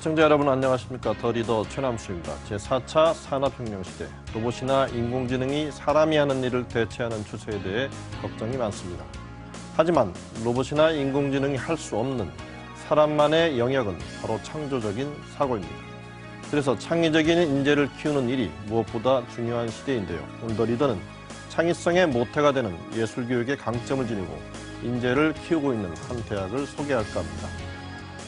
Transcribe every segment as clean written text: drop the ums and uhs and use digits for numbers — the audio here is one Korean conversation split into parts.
시청자 여러분 안녕하십니까. 더 리더 최남수입니다. 제4차 산업혁명 시대, 로봇이나 인공지능이 사람이 하는 일을 대체하는 추세에 대해 걱정이 많습니다. 하지만 로봇이나 인공지능이 할 수 없는 사람만의 영역은 바로 창조적인 사고입니다. 그래서 창의적인 인재를 키우는 일이 무엇보다 중요한 시대인데요. 오늘 더 리더는 창의성의 모태가 되는 예술교육의 강점을 지니고 인재를 키우고 있는 한 대학을 소개할까 합니다.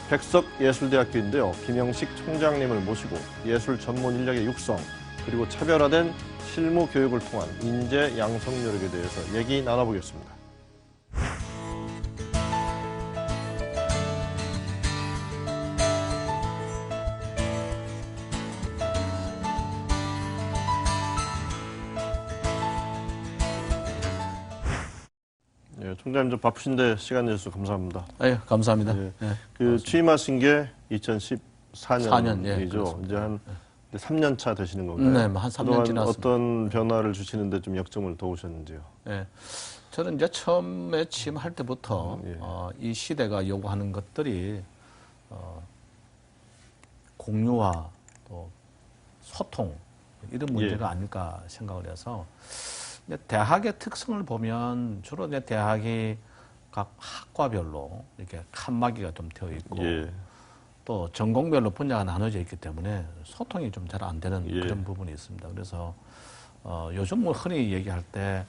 백석예술대학교인데요. 김영식 총장님을 모시고 예술 전문 인력의 육성, 그리고 차별화된 실무 교육을 통한 인재 양성 노력에 대해서 얘기 나눠보겠습니다. 예, 총장님 좀 바쁘신데 시간 내주셔서 감사합니다. 예, 감사합니다. 예, 예, 취임하신 게 2014년이죠. 4년, 예, 이제 한 3년 차 되시는 건가요? 네, 한 3년 지났습니다. 어떤 변화를 주시는데 좀 역점을 둬오셨는지요? 예, 저는 이제 처음에 취임할 때부터 예. 이 시대가 요구하는 것들이 공유와 또 소통 이런 문제가 아닐까 생각을 해서 이제 대학의 특성을 보면 주로 이제 대학이 각 학과별로 이렇게 칸막이가 좀 되어 있고 예. 또 전공별로 분야가 나눠져 있기 때문에 소통이 좀 잘 안 되는 예. 그런 부분이 있습니다. 그래서 요즘 뭐 흔히 얘기할 때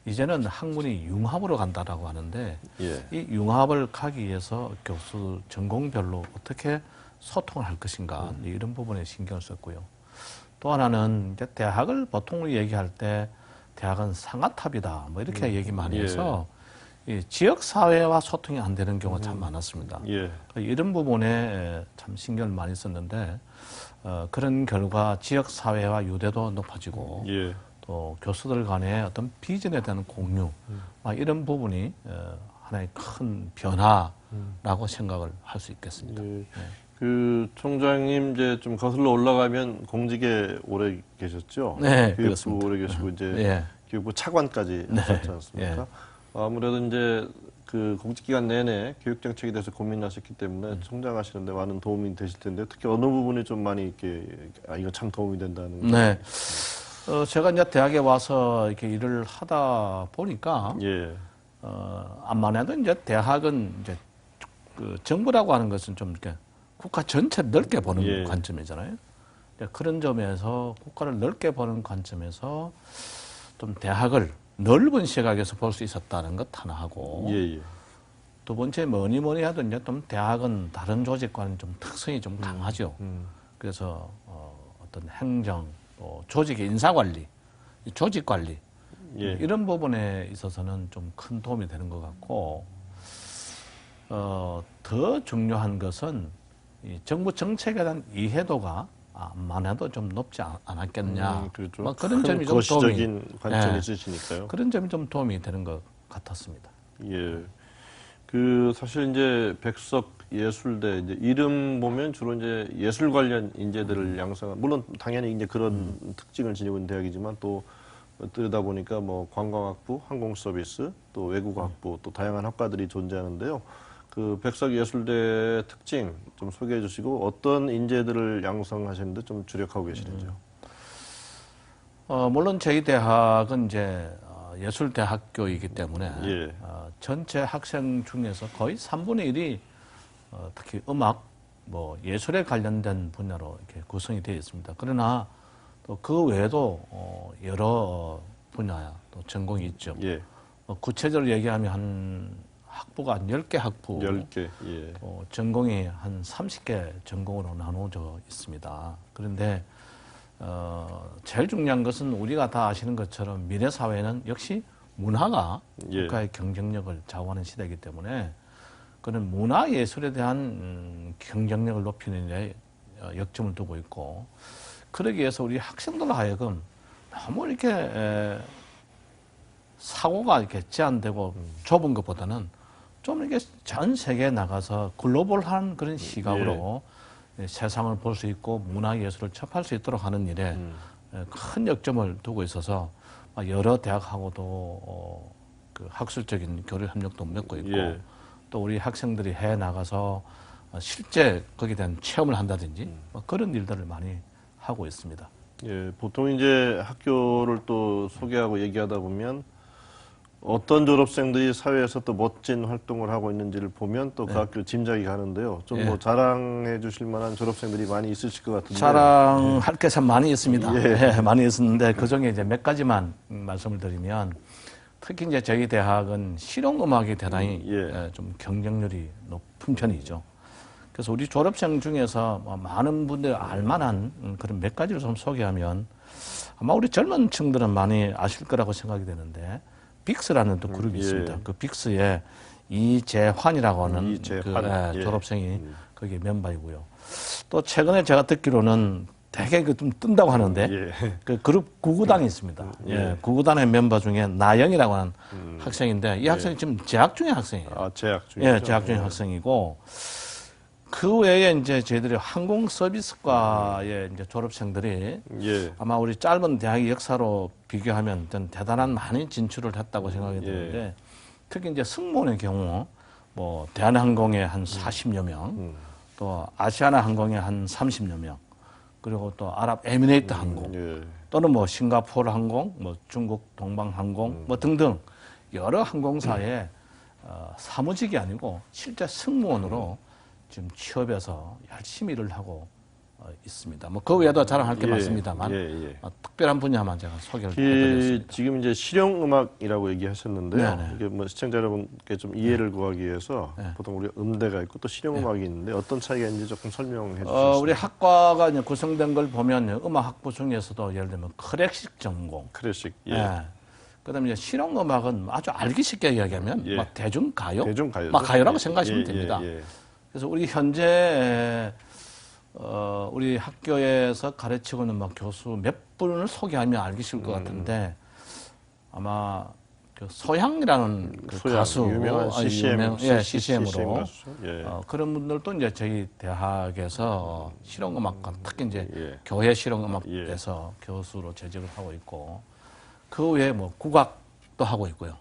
이제는 학문이 융합으로 간다라고 하는데 예. 이 융합을 가기 위해서 교수 전공별로 어떻게 소통을 할 것인가 이런 부분에 신경을 썼고요. 또 하나는 이제 대학을 보통 얘기할 때 대학은 상아탑이다 뭐 이렇게 얘기 많이 해서 이 지역 사회와 소통이 안 되는 경우가 참 많았습니다. 예. 이런 부분에 참 신경을 많이 썼는데 그런 결과 지역 사회와 유대도 높아지고 예. 또 교수들 간의 어떤 비전에 대한 공유 이런 부분이 하나의 큰 변화라고 생각을 할 수 있겠습니다. 예. 그 총장님 이제 좀 거슬러 올라가면 공직에 오래 계셨죠? 네, 교육부 그렇습니다. 오래 계시고 이제 예. 교육부 차관까지 하셨지 않습니까? 아무래도 이제 그 공직 기간 내내 교육 정책에 대해서 고민하셨기 때문에 총장하시는데 많은 도움이 되실 텐데 특히 어느 부분이 좀 많이 이렇게 이거 참 도움이 된다는. 네. 제가 이제 대학에 와서 이렇게 일을 하다 보니까 예. 암만 해도 이제 대학은 이제 그 정부라고 하는 것은 좀 이렇게 국가 전체를 넓게 보는 관점이잖아요. 그런 점에서 국가를 넓게 보는 관점에서 좀 대학을 넓은 시각에서 볼 수 있었다는 것 하나 하고 예. 두 번째 뭐니 해도 이제 좀 대학은 다른 조직과는 좀 특성이 좀 강하죠. 그래서 어떤 행정, 또 조직의 인사관리, 조직관리 이런 부분에 있어서는 좀 큰 도움이 되는 것 같고 더 중요한 것은 이 정부 정책에 대한 이해도가 암만 해도 좀 높지 않았겠냐. 그렇죠. 뭐 그런 점이 좀 거시적인 도움이, 관점이 있으시니까요. 그런 점이 좀 도움이 되는 것 같았습니다. 예. 그 사실 이제 백석예술대 이제 이름 보면 주로 이제 예술 관련 인재들을 양성한, 물론 당연히 이제 그런 특징을 지니고 있는 대학이지만 또 들여다 보니까 뭐 관광학부, 항공서비스, 또 외국어학부, 또 다양한 학과들이 존재하는데요. 그 백석예술대 특징 좀 소개해 주시고 어떤 인재들을 양성하시는데 좀 주력하고 계시는지요? 물론 저희 대학은 이제 예술대학교이기 때문에 전체 학생 중에서 거의 3분의 1이 특히 음악, 뭐 예술에 관련된 분야로 이렇게 구성이 되어 있습니다. 그러나 또 그 외에도 여러 분야 또 전공이 있죠. 구체적으로 얘기하면 한 학부가 한 10개 학부, 10개, 전공이 한 30개 전공으로 나누어져 있습니다. 그런데 제일 중요한 것은 우리가 다 아시는 것처럼 미래 사회는 역시 문화가 국가의 경쟁력을 좌우하는 시대이기 때문에 그런 문화 예술에 대한 경쟁력을 높이는 데 역점을 두고 있고, 그러기 위해서 우리 학생들 하여금 너무 이렇게 사고가 이렇게 제한되고 좁은 것보다는 좀 이렇게 전 세계에 나가서 글로벌한 그런 시각으로 세상을 볼 수 있고 문화 예술을 접할 수 있도록 하는 일에 큰 역점을 두고 있어서 여러 대학하고도 그 학술적인 교류 협력도 맺고 있고 또 우리 학생들이 해외 나가서 실제 거기에 대한 체험을 한다든지 뭐 그런 일들을 많이 하고 있습니다. 예, 보통 이제 학교를 또 소개하고 얘기하다 보면 어떤 졸업생들이 사회에서 또 멋진 활동을 하고 있는지를 보면 또 그 학교 짐작이 가는데요. 좀 뭐 자랑해 주실 만한 졸업생들이 많이 있으실 것 같은데. 자랑할 게 참 많이 있습니다. 예. 많이 있었는데 그 중에 이제 몇 가지만 말씀을 드리면 특히 이제 저희 대학은 실용음악이 대단히 좀 경쟁률이 높은 편이죠. 그래서 우리 졸업생 중에서 많은 분들이 알만한 그런 몇 가지를 좀 소개하면 아마 우리 젊은 층들은 많이 아실 거라고 생각이 되는데 빅스라는 또 그룹이 있습니다. 그 빅스에 이재환이라고 하는 이재환. 그 졸업생이 거기 멤버이고요. 또 최근에 제가 듣기로는 되게 그 좀 뜬다고 하는데 그 그룹 구구단이 있습니다. 구구단의 멤버 중에 나영이라고 하는 학생인데 이 학생이 지금 재학 중인 학생이에요. 아, 재학 중이죠. 예, 재학 중인 학생이고 그 외에 이제 저희들이 항공 서비스과의 이제 졸업생들이 아마 우리 짧은 대학의 역사로 비교하면 좀 대단한 많이 진출을 했다고 생각이 드는데 특히 이제 승무원의 경우 뭐 대한항공의 한 40여 명, 또 아시아나 항공의 한 30여 명, 그리고 또 아랍에미레이트 항공, 또는 뭐 싱가포르 항공, 뭐 중국 동방항공, 뭐 등등 여러 항공사의 사무직이 아니고 실제 승무원으로 지금 취업해서 열심히 일을 하고 있습니다. 뭐 그 외에도 자랑할 게 많습니다만 특별한 분야만 제가 소개를 해드렸습니다. 지금 이제 실용음악이라고 얘기하셨는데요. 이게 뭐 시청자 여러분께 좀 이해를 구하기 위해서 보통 우리 음대가 있고 또 실용음악이 있는데 어떤 차이가 있는지 조금 설명해 주시죠. 우리 학과가 이제 구성된 걸 보면 음악학부 중에서도 예를 들면 클래식 전공, 클래식, 그다음에 이제 실용음악은 아주 알기 쉽게 이야기하면 막 대중가요, 대중가요죠. 막 가요라고 생각하시면 됩니다. 그래서 우리 현재 우리 학교에서 가르치고 있는 막 교수 몇 분을 소개하면 알기 쉬울 것 같은데 아마 그 소향이라는 그 가수, 유명한 CCM으로 그런 분들도 이제 저희 대학에서 실용음악과 특히 이제 교회 실용음악에서 교수로 재직을 하고 있고 그 외에 뭐 국악도 하고 있고요.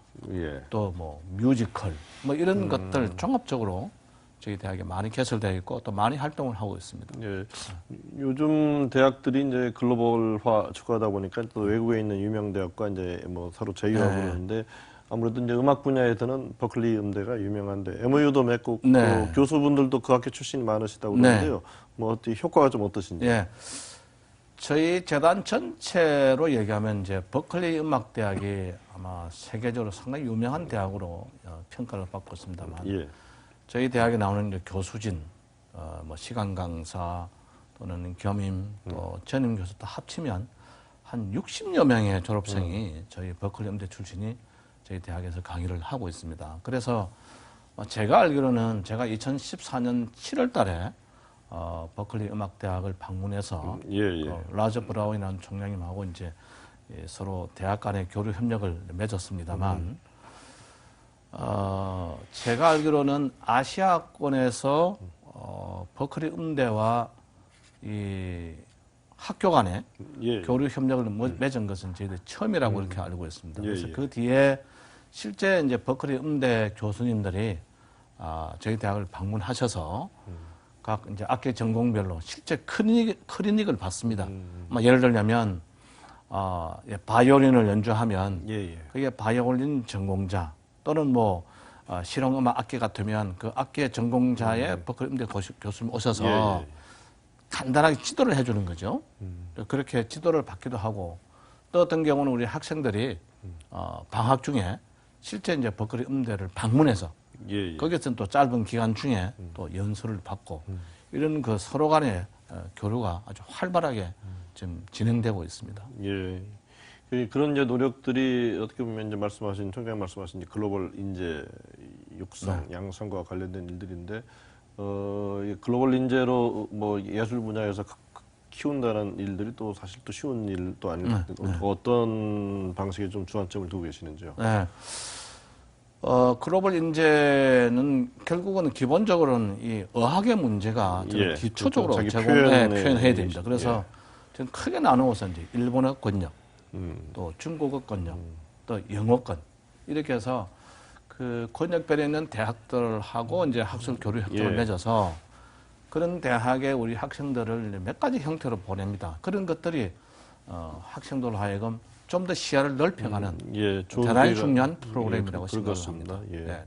또 뭐 뮤지컬 뭐 이런 것들 종합적으로 저희 대학에 많이 개설되어 있고 또 많이 활동을 하고 있습니다. 요즘 대학들이 이제 글로벌화 추구하다 보니까 또 외국에 있는 유명 대학과 이제 뭐 서로 제휴하고 그러는데 아무래도 이제 음악 분야에서는 버클리 음대가 유명한데 MOU도 맺고 또 교수분들도 그 학교 출신이 많으시다고 그러는데요. 뭐 어떻게 효과가 좀 어떠신지? 저희 재단 전체로 얘기하면 이제 버클리 음악대학이 아마 세계적으로 상당히 유명한 대학으로 평가를 받고 있습니다만 저희 대학에 나오는 이제 교수진, 뭐 시간 강사 또는 겸임 또 전임 교수 도 합치면 한 60여 명의 졸업생이 저희 버클리 음대 출신이 저희 대학에서 강의를 하고 있습니다. 그래서 제가 알기로는 제가 2014년 7월 달에 버클리 음악대학을 방문해서 라저 브라운이라는 총장님하고 이제 서로 대학 간의 교류 협력을 맺었습니다만 제가 알기로는 아시아권에서 버클리 음대와 이 학교 간의 교류 협력을 맺은 것은 저희들 처음이라고 이렇게 알고 있습니다. 그래서 그 뒤에 실제 이제 버클리 음대 교수님들이 저희 대학을 방문하셔서 각 이제 악기 전공별로 실제 클리닉을 받습니다. 예를 들면 바이올린을 연주하면 그게 바이올린 전공자 또는 뭐 실용음악 악기 같으면 그 악기의 전공자의 버클리 음대 교수님 오셔서 간단하게 지도를 해주는 거죠. 그렇게 지도를 받기도 하고 또 어떤 경우는 우리 학생들이 방학 중에 실제 이제 버클리 음대를 방문해서 거기서는 또 짧은 기간 중에 또 연수를 받고 이런 그 서로 간의 교류가 아주 활발하게 지금 진행되고 있습니다. 그런 이제 노력들이 어떻게 보면 이제 말씀하신 총장 말씀하신 이제 글로벌 인재 육성, 양성과 관련된 일들인데 이 글로벌 인재로 뭐 예술 분야에서 키운다는 일들이 또 사실 또 쉬운 일도 아니고 어떤 방식에 좀 주안점을 두고 계시는지요? 글로벌 인재는 결국은 기본적으로는 이 어학의 문제가 기초적으로 그렇죠. 표현해야 됩니다. 그래서 저는 크게 나누어서 이제 일본어권역, 또 중국어권역, 또 영어권 이렇게 해서 그 권역별에 있는 대학들하고 이제 학술 교류 협정을 맺어서 그런 대학에 우리 학생들을 몇 가지 형태로 보냅니다. 그런 것들이 학생들 하여금 좀 더 시야를 넓혀가는 예, 좋은 대단히 기회가- 중요한 프로그램이라고 예, 생각을 그렇습니다. 합니다. 예. 네.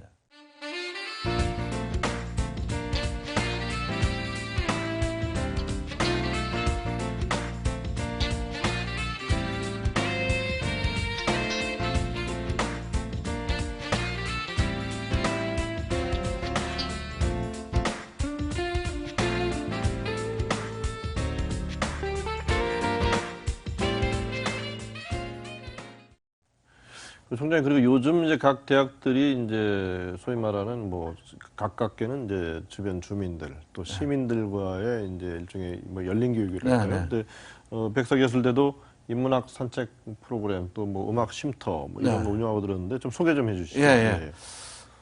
그 총장님, 그리고 요즘 이제 각 대학들이 이제 소위 말하는 뭐 가깝게는 이제 주변 주민들 또 시민들과의 이제 일종의 뭐 열린 교육이랄까요. 네, 네. 근데 백석예술대도 인문학 산책 프로그램 또 뭐 음악 쉼터 뭐 이런 네. 거 운영하고 들었는데 좀 소개 좀 해주시죠. 예, 예.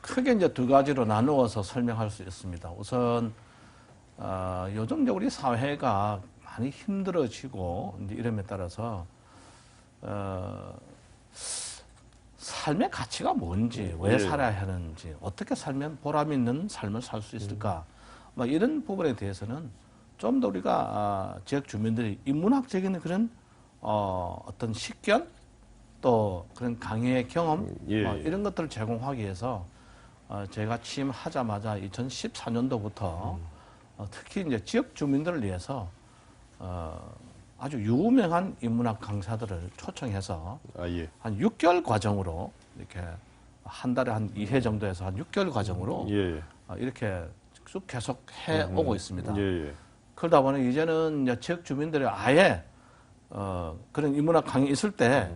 크게 이제 두 가지로 나누어서 설명할 수 있습니다. 우선 요즘 이제 우리 사회가 많이 힘들어지고 이제 이름에 따라서 삶의 가치가 뭔지, 왜 예. 살아야 하는지, 어떻게 살면 보람 있는 삶을 살 수 있을까, 뭐 이런 부분에 대해서는 좀 더 우리가 지역 주민들이 인문학적인 그런 어떤 식견 또 그런 강의의 경험 예, 뭐 예. 이런 것들을 제공하기 위해서 제가 취임하자마자 2014년도부터 특히 이제 지역 주민들을 위해서 아주 유명한 인문학 강사들을 초청해서 아, 예. 한 6개월 과정으로 이렇게 한 달에 한 2회 정도에서 한 6개월 과정으로 예. 이렇게 쭉 계속 해 오고 있습니다. 예, 예. 그러다 보니 이제는 이제 지역 주민들이 아예 그런 인문학 강의 있을 때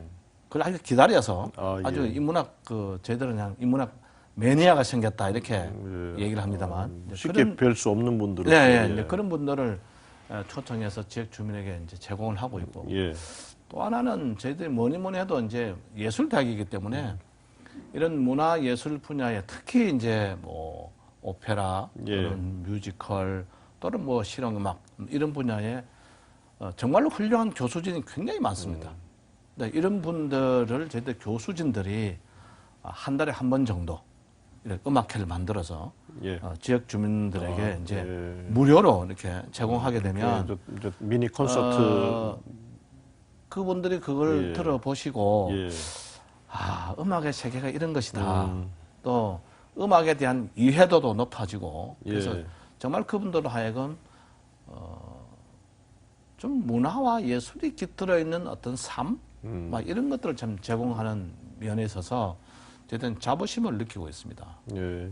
그걸 아주 기다려서 아, 예. 아주 인문학 저희들은 그냥 인문학 매니아가 생겼다 이렇게 예. 얘기를 합니다만 이제 쉽게 뵐 수 없는 분들은 네, 예, 이제 그런 분들을 초청해서 지역 주민에게 이제 제공을 하고 있고 예. 또 하나는 저희들이 뭐니 해도 이제 예술대학이기 때문에 이런 문화예술 분야에 특히 이제 뭐 오페라 예. 또는 뮤지컬 또는 뭐 실용음악 이런 분야에 정말로 훌륭한 교수진이 굉장히 많습니다. 네, 이런 분들을 저희들 교수진들이 한 달에 한 번 정도 이렇게 음악회를 만들어서 예. 지역 주민들에게 이제 예. 무료로 이렇게 제공하게 되면 저 미니 콘서트 그분들이 그걸 예. 들어보시고 예. 음악의 세계가 이런 것이다. 음. 또 음악에 대한 이해도도 높아지고 그래서 예. 정말 그분들로 하여금 좀 문화와 예술이 깃들어 있는 어떤 삶, 막 이런 것들을 참 제공하는 면에 있어서 저희들은 자부심을 느끼고 있습니다. 예.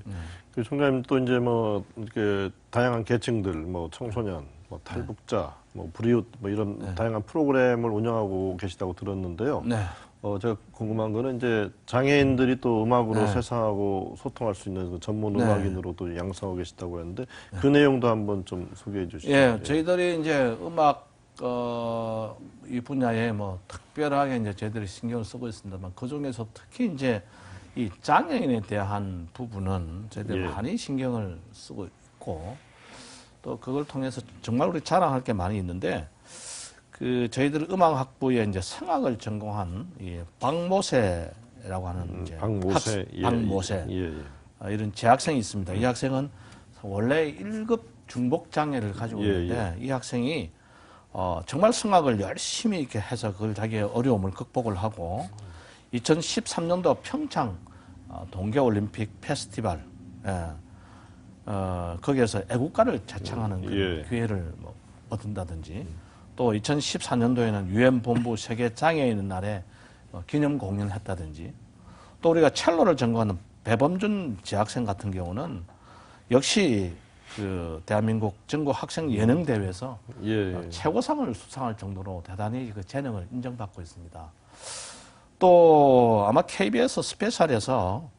그 총장님 또 이제 뭐 이렇게 다양한 계층들, 뭐 청소년, 뭐 탈북자, 뭐 불이웃, 뭐 이런 다양한 프로그램을 운영하고 계시다고 들었는데요. 네. 제가 궁금한 거는 이제 장애인들이 또 음악으로 네. 세상하고 소통할 수 있는 그 전문 네. 음악인으로 또 양성하고 계시다고 했는데 그 내용도 한번 좀 소개해 주시죠. 예, 저희들이 이제 음악 이 분야에 뭐 특별하게 이제 저희들이 신경을 쓰고 있습니다만 그 중에서 특히 이제 이 장애인에 대한 부분은 저희들이 예. 많이 신경을 쓰고 있고 또 그걸 통해서 정말 우리 자랑할 게 많이 있는데 그 저희들 음악학부에 이제 성악을 전공한 이 박모세라고 하는 이제 박모세. 예, 박모세 예, 예. 이런 재학생이 있습니다. 이 학생은 원래 1급 중복 장애를 가지고 예, 있는데 이 학생이 정말 성악을 열심히 이렇게 해서 그걸 자기의 어려움을 극복을 하고 2013년도 평창 동계올림픽 페스티벌 거기에서 애국가를 자창하는 그 기회를 뭐 얻는다든지 또 2014년도에는 유엔 본부 세계 장애인 날에 기념 공연을 했다든지 또 우리가 첼로를 전공하는 배범준 재학생 같은 경우는 역시 그 대한민국 전국 학생 예능 대회에서 최고상을 수상할 정도로 대단히 그 재능을 인정받고 있습니다. 또 아마 KBS 스페셜에서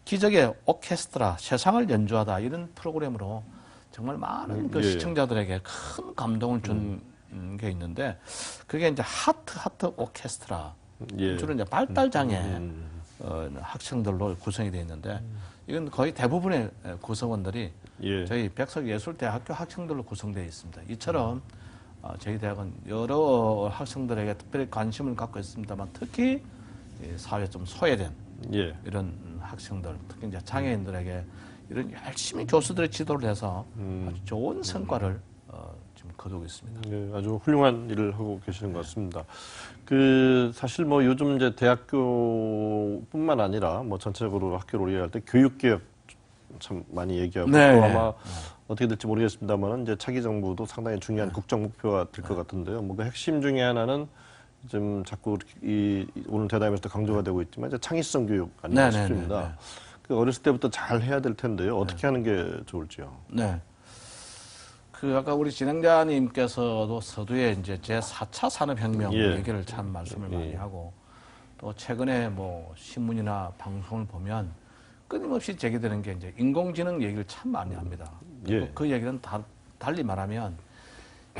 기적의 오케스트라 세상을 연주하다 이런 프로그램으로 정말 많은 그 시청자들에게 큰 감동을 준 게 있는데 그게 이제 하트 오케스트라 주로 이제 발달 장애 학생들로 구성이 되어 있는데 이건 거의 대부분의 구성원들이 저희 백석예술대학교 학생들로 구성되어 있습니다. 이처럼 저희 대학은 여러 학생들에게 특별히 관심을 갖고 있습니다만 특히 사회에 좀 소외된 이런 학생들, 특히 이제 장애인들에게 이런 열심히 교수들이 지도를 해서 아주 좋은 성과를 지금 거두고 있습니다. 네, 아주 훌륭한 일을 하고 계시는 것 같습니다. 사실 뭐 요즘 이제 대학교뿐만 아니라 뭐 전체적으로 학교를 이해할 때 교육개혁 참 많이 얘기하고 네. 또 아마 어떻게 될지 모르겠습니다만 이제 차기 정부도 상당히 중요한 국정 목표가 될 것 같은데요. 뭐 그 핵심 중에 하나는 좀 자꾸 오늘 대담에서도 강조가 되고 있지만 이제 창의성 교육 아닌가 싶습니다. 그 어렸을 때부터 잘 해야 될 텐데요. 어떻게 하는 게 좋을지요? 네. 아까 우리 진행자님께서도 서두에 이제 제4차 산업혁명 얘기를 참 말씀을 많이 하고 또 최근에 뭐 신문이나 방송을 보면 끊임없이 제기되는 게 이제 인공지능 얘기를 참 많이 합니다. 그 얘기는 달리 말하면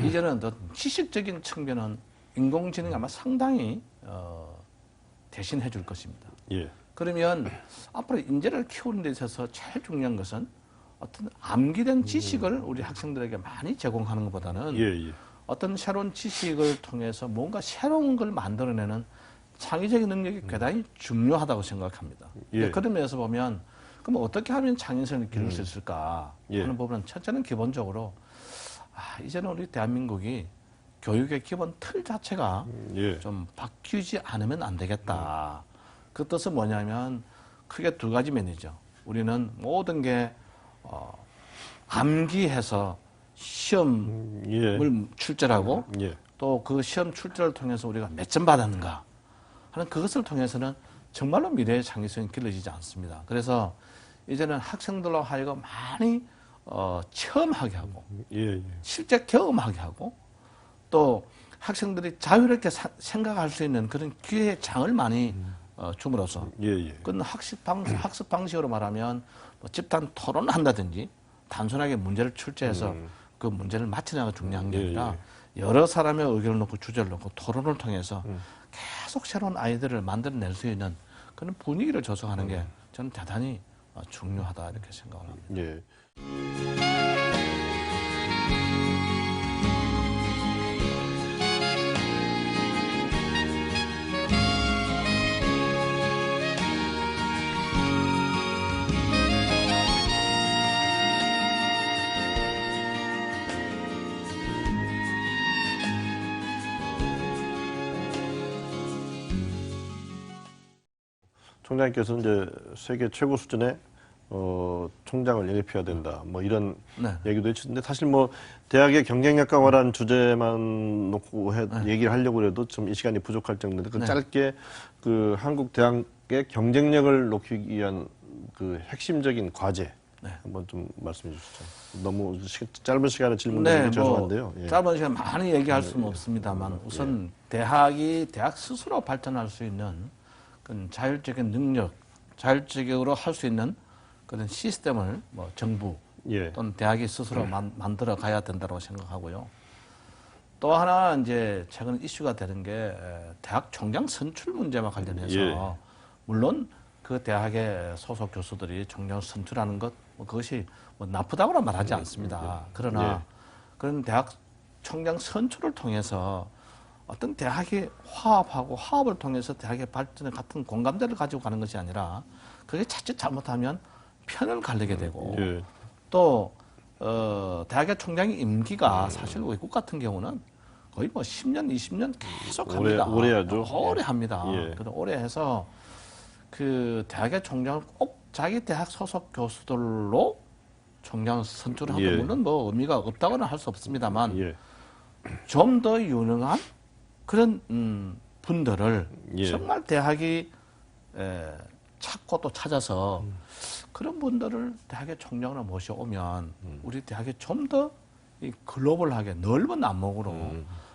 이제는 더 지식적인 측면은 인공지능이 아마 상당히 대신해 줄 것입니다. 그러면 앞으로 인재를 키우는 데 있어서 제일 중요한 것은 어떤 암기된 지식을 우리 학생들에게 많이 제공하는 것보다는 어떤 새로운 지식을 통해서 뭔가 새로운 걸 만들어내는 창의적인 능력이 대단히 중요하다고 생각합니다. 그런 면에서 보면 그럼 어떻게 하면 창의성을 기를 수 있을까 하는 부분은 첫째는 기본적으로 이제는 우리 대한민국이 교육의 기본 틀 자체가 좀 바뀌지 않으면 안 되겠다. 그 뜻은 뭐냐면 크게 두 가지 면이죠. 우리는 모든 게 암기해서 시험을 출제하고 또 그 시험 출제를 통해서 우리가 몇 점 받았는가 하는 그것을 통해서는 정말로 미래의 창의성이 길러지지 않습니다. 그래서 이제는 학생들로 하여금 많이 체험하게 하고 실제 경험하게 하고 또 학생들이 자유롭게 생각할 수 있는 그런 기회의 장을 많이 줌으로써 그건 학습 방식으로 말하면 뭐 집단 토론을 한다든지 단순하게 문제를 출제해서 그 문제를 맞히는 게 중요한 게 아니라 여러 사람의 의견을 놓고 주제를 놓고 토론을 통해서 계속 새로운 아이디어를 만들어낼 수 있는 그런 분위기를 조성하는 게 저는 대단히 중요하다 이렇게 생각을 합니다. 총장님께서 이제 세계 최고 수준의 총장을 영입해야 된다. 뭐 이런 얘기도 해주셨는데 사실 뭐 대학의 경쟁력 강화라는 주제만 놓고 얘기를 하려고 해도 좀 이 시간이 부족할 정도인데 그 짧게 그 한국 대학의 경쟁력을 높이기 위한 그 핵심적인 과제 한번 좀 말씀해 주시죠. 너무 짧은 시간에 질문드리기 죄송한데요. 짧은 시간 많이 얘기할 수는 없습니다만 우선 대학이 대학 스스로 발전할 수 있는 그런 자율적인 능력, 자율적으로 할 수 있는 그런 시스템을 뭐 정부 또는 대학이 스스로 만들어 가야 된다고 생각하고요. 또 하나 이제 최근 이슈가 되는 게 대학 총장 선출 문제와 관련해서 물론 그 대학의 소속 교수들이 총장 선출하는 것 그것이 뭐 나쁘다고는 말하지 않습니다. 그러나 그런 대학 총장 선출을 통해서 어떤 대학이 화합하고 화합을 통해서 대학의 발전에 같은 공감대를 가지고 가는 것이 아니라 그게 자칫 잘못하면 편을 가르게 되고 또 대학의 총장의 임기가 사실 외국 같은 경우는 거의 뭐 10년, 20년 계속 합니다. 오래 하죠. 오래 합니다. 그래서 오래 해서 그 대학의 총장을 꼭 자기 대학 소속 교수들로 총장 선출하고 물론 뭐 의미가 없다고는 할 수 없습니다만 좀 더 유능한 그런 분들을 정말 대학이 찾고 또 찾아서 그런 분들을 대학의 총장으로 모셔오면 우리 대학이 좀 더 글로벌하게 넓은 안목으로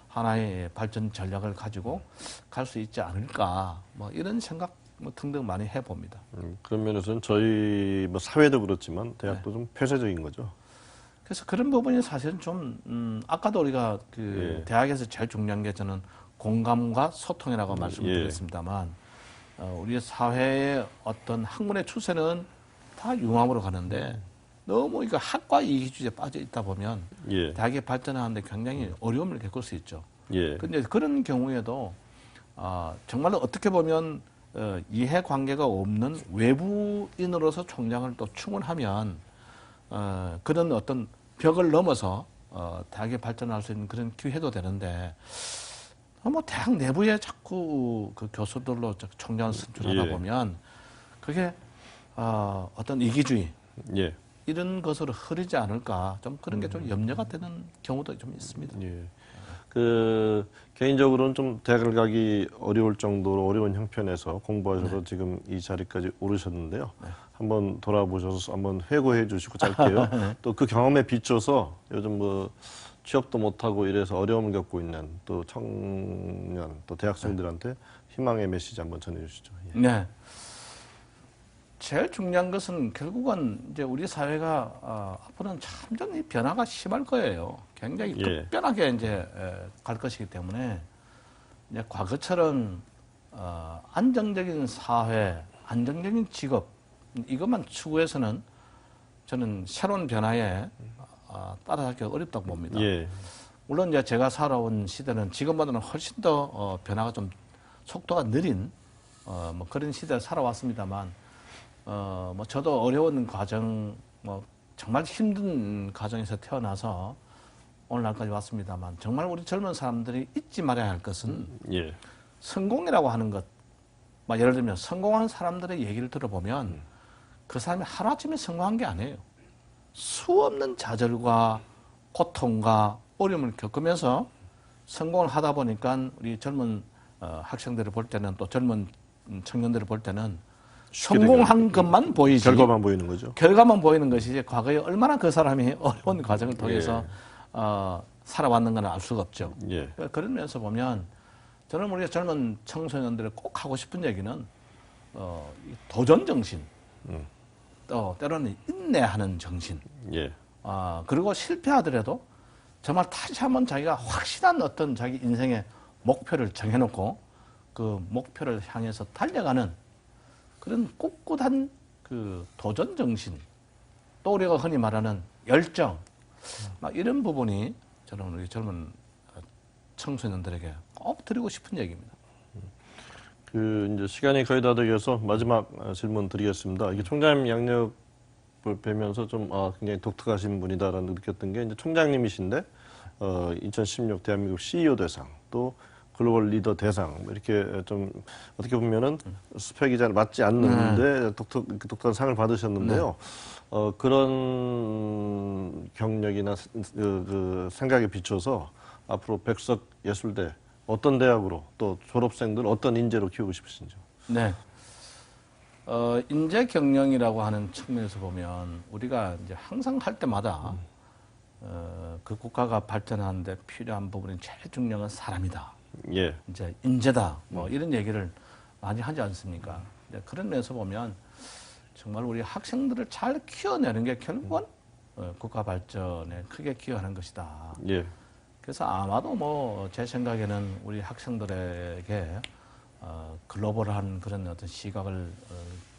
하나의 발전 전략을 가지고 갈 수 있지 않을까 뭐 이런 생각 뭐 등등 많이 해봅니다. 그런 면에서는 저희 뭐 사회도 그렇지만 대학도 좀 폐쇄적인 거죠. 그래서 그런 부분이 사실은 좀 아까도 우리가 그 대학에서 제일 중요한 게 저는 공감과 소통이라고 말씀을 드렸습니다만 우리 사회의 어떤 학문의 추세는 다 융합으로 가는데 너무 이거 학과 이기주의에 빠져 있다 보면 대학이 발전하는데 굉장히 어려움을 겪을 수 있죠. 그런데 그런 경우에도 정말로 어떻게 보면 이해관계가 없는 외부인으로서 총장을 또 충원하면 그런 어떤 벽을 넘어서 대학에 발전할 수 있는 그런 기회도 되는데 뭐 대학 내부에 자꾸 그 교수들로 총장을 선출하다 예. 보면 그게 어떤 이기주의 예. 이런 것으로 흐르지 않을까 좀 그런 게 좀 염려가 되는 경우도 좀 있습니다. 예. 그 개인적으로는 좀 대학을 가기 어려울 정도로 어려운 형편에서 공부하셔서 지금 이 자리까지 오르셨는데요. 한번 돌아보셔서 한번 회고해 주시고 짧게요. 또 그 경험에 비춰서 요즘 뭐 취업도 못하고 이래서 어려움을 겪고 있는 또 청년 또 대학생들한테 희망의 메시지 한번 전해 주시죠. 예. 네. 제일 중요한 것은 결국은 이제 우리 사회가 앞으로는 점점 이 변화가 심할 거예요. 굉장히 예. 급변하게 이제 갈 것이기 때문에 이제 과거처럼 안정적인 사회, 안정적인 직업 이것만 추구해서는 저는 새로운 변화에 따라가기 어렵다고 봅니다. 예. 물론 이제 제가 살아온 시대는 지금보다는 훨씬 더 변화가 좀 속도가 느린 뭐 그런 시대를 살아왔습니다만 뭐 저도 어려운 과정, 뭐 정말 힘든 가정에서 태어나서 오늘날까지 왔습니다만 정말 우리 젊은 사람들이 잊지 말아야 할 것은 예. 성공이라고 하는 것, 막 예를 들면 성공한 사람들의 얘기를 들어보면 그 사람이 하루아침에 성공한 게 아니에요. 수없는 좌절과 고통과 어려움을 겪으면서 성공을 하다 보니까 우리 젊은 학생들을 볼 때는 또 젊은 청년들을 볼 때는 성공한 것만 보이지 결과만 보이는 거죠. 결과만 보이는 것이지 과거에 얼마나 그 사람이 어려운 과정을 통해서 살아왔는가는 알 수가 없죠. 예. 그런 면에서 보면 저는 우리 젊은 청소년들이 꼭 하고 싶은 얘기는 이 도전 정신, 또 때로는 인내하는 정신, 예. 그리고 실패하더라도 정말 다시 한번 자기가 확실한 어떤 자기 인생의 목표를 정해놓고 그 목표를 향해서 달려가는 그런 꿋꿋한 그 도전 정신, 또 우리가 흔히 말하는 열정, 막 이런 부분이 저는 우리 젊은 청소년들에게 꼭 드리고 싶은 얘기입니다. 그 이제 시간이 거의 다 되어서 마지막 질문 드리겠습니다. 이게 총장님 양력을 뵈면서 좀 굉장히 독특하신 분이다라는 느꼈던 게 이제 총장님이신데 2016 대한민국 CEO 대상 또 글로벌 리더 대상 뭐 이렇게 좀 어떻게 보면은 스펙이 잘 맞지 않는데 독특한 상을 받으셨는데요. 그런 경력이나 그 생각에 비춰서 앞으로 백석 예술대 어떤 대학으로 또 졸업생들 어떤 인재로 키우고 싶으신지요? 네. 인재 경영이라고 하는 측면에서 보면 우리가 이제 항상 할 때마다 그 국가가 발전하는데 필요한 부분이 제일 중요한 건 사람이다. 예. 이제 인재다. 뭐 이런 얘기를 많이 하지 않습니까? 그런 면에서 보면 정말 우리 학생들을 잘 키워내는 게 결국은 국가 발전에 크게 기여하는 것이다. 예. 그래서 아마도 뭐 제 생각에는 우리 학생들에게 글로벌한 그런 어떤 시각을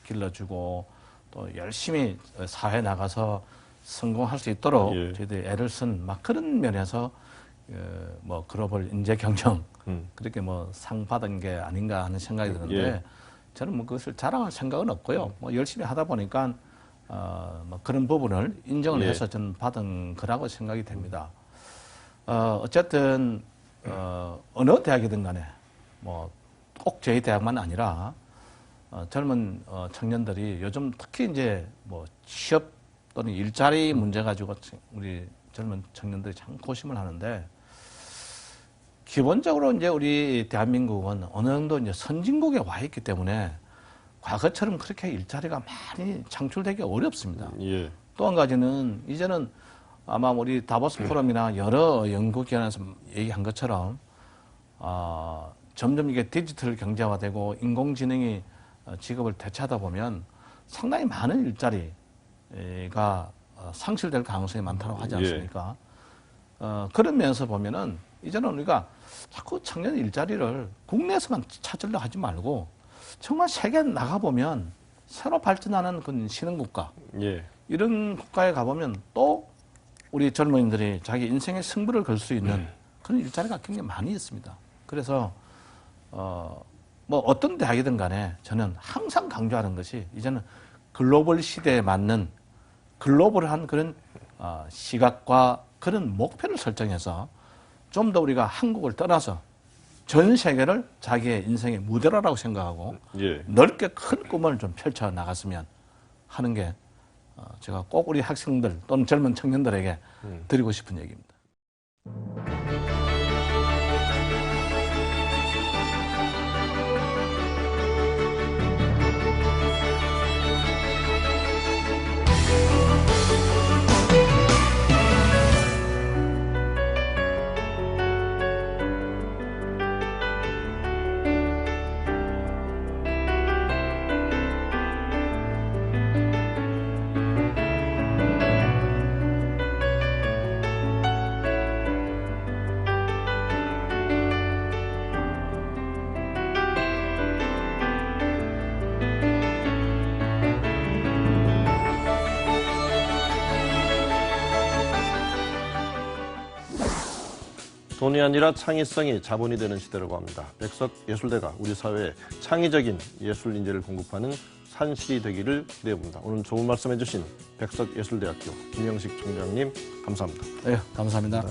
길러주고 또 열심히 사회에 나가서 성공할 수 있도록 예. 저희들이 애를 쓴 막 그런 면에서 뭐 글로벌 인재 경영 그렇게 뭐 상 받은 게 아닌가 하는 생각이 드는데 예. 저는 뭐 그것을 자랑할 생각은 없고요. 뭐 열심히 하다 보니까 뭐 그런 부분을 인정을 예. 해서 저는 받은 거라고 생각이 됩니다. 어쨌든 어느 대학이든 간에 뭐 꼭 저희 대학만 아니라 젊은 청년들이 요즘 특히 이제 뭐 취업 또는 일자리 문제 가지고 우리 젊은 청년들이 참 고심을 하는데 기본적으로 이제 우리 대한민국은 어느 정도 이제 선진국에 와 있기 때문에 과거처럼 그렇게 일자리가 많이 창출되기 어렵습니다. 예. 또 한 가지는 이제는 아마 우리 다보스 포럼이나 여러 연구기관에서 얘기한 것처럼 점점 이게 디지털 경제화되고 인공지능이 직업을 대체하다 보면 상당히 많은 일자리가 상실될 가능성이 많다고 하지 않습니까? 그런 면에서 보면은 이제는 우리가 자꾸 청년 일자리를 국내에서만 찾으려 하지 말고 정말 세계에 나가보면 새로 발전하는 그런 신흥국가 예. 이런 국가에 가보면 또 우리 젊은이들이 자기 인생의 승부를 걸 수 있는 그런 일자리가 굉장히 많이 있습니다. 그래서 뭐 어떤 대학이든 간에 저는 항상 강조하는 것이 이제는 글로벌 시대에 맞는 글로벌한 그런 시각과 그런 목표를 설정해서 좀 더 우리가 한국을 떠나서 전 세계를 자기의 인생의 무대라고 생각하고 예. 넓게 큰 꿈을 좀 펼쳐 나갔으면 하는 게 제가 꼭 우리 학생들 또는 젊은 청년들에게 드리고 싶은 얘기입니다. 돈이 아니라 창의성이 자본이 되는 시대라고 합니다. 백석예술대가 우리 사회에 창의적인 예술 인재를 공급하는 산실이 되기를 기대해봅니다. 오늘 좋은 말씀해 주신 백석예술대학교 김영식 총장님 감사합니다. 네, 감사합니다.